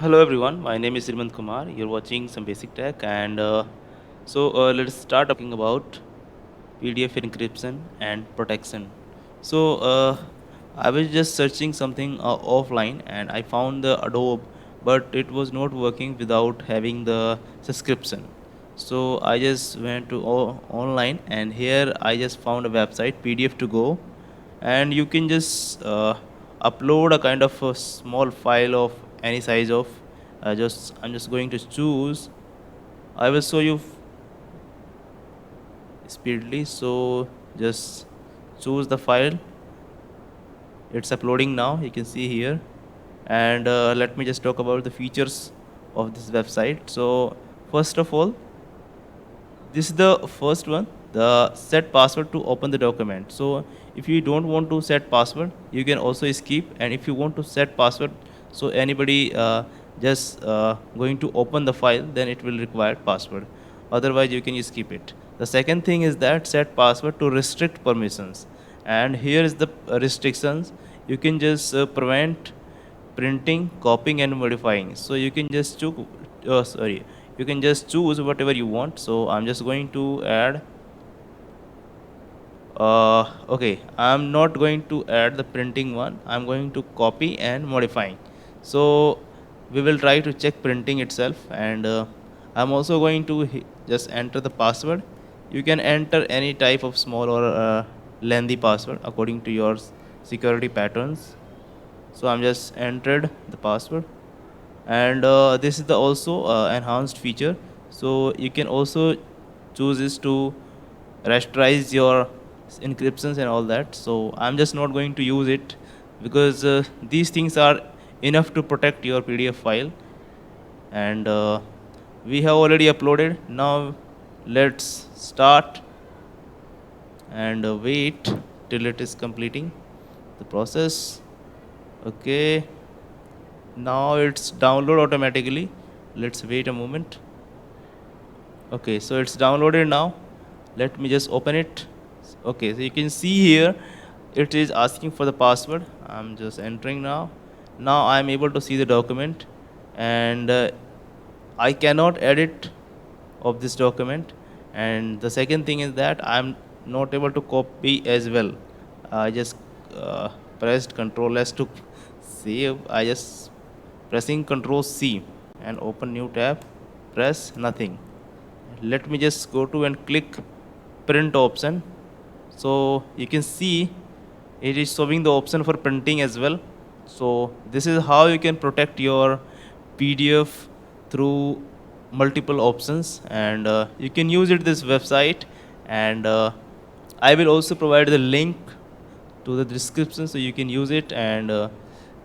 Hello everyone, my name is Srimant Kumar. You're watching some basic tech, and let's start talking about PDF encryption and protection. So I was just searching something offline and I found the Adobe, but it was not working without having the subscription. So I just went to online, and here I just found a website PDF to go, and you can just upload a kind of a small file of any size of just I'm just going to choose. I will show you speedily, so just choose the file. It's uploading now, you can see here. And let me just talk about the features of this website. So first of all, this is the first one, the set password to open the document. So if you don't want to set password, you can also skip. And if you want to set password, so anybody going to open the file, then it will require password. Otherwise you can skip it. The second thing is that set password to restrict permissions, and here is the restrictions. You can just prevent printing, copying and modifying. So you can just you can just choose whatever you want. So I'm just going to add okay, I'm not going to add the printing one, I'm going to copy and modifying. So we will try to check printing itself. And I'm also going to just enter the password. You can enter any type of small or lengthy password according to your security patterns. So I'm just entered the password. And this is the also enhanced feature. So you can also choose this to rasterize your encryptions and all that. So I'm just not going to use it, because these things are enough to protect your PDF file. And we have already uploaded. Now let's start and wait till it is completing the process. Okay, now it's download automatically. Let's wait a moment. Okay, so it's downloaded now. Let me just open it. Okay, so you can see here it is asking for the password. I'm just entering now. Now I'm able to see the document. And I cannot edit of this document. And the second thing is that I'm not able to copy as well. I just pressed Control S to save. I just pressing Control C and open new tab. Press nothing. Let me just go to and click print option. So you can see it is showing the option for printing as well. So this is how you can protect your PDF through multiple options. And you can use it this website. And I will also provide the link to the description, so you can use it. And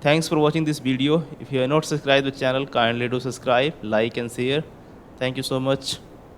thanks for watching this video. If you are not subscribed to the channel, kindly do subscribe, like and share. Thank you so much.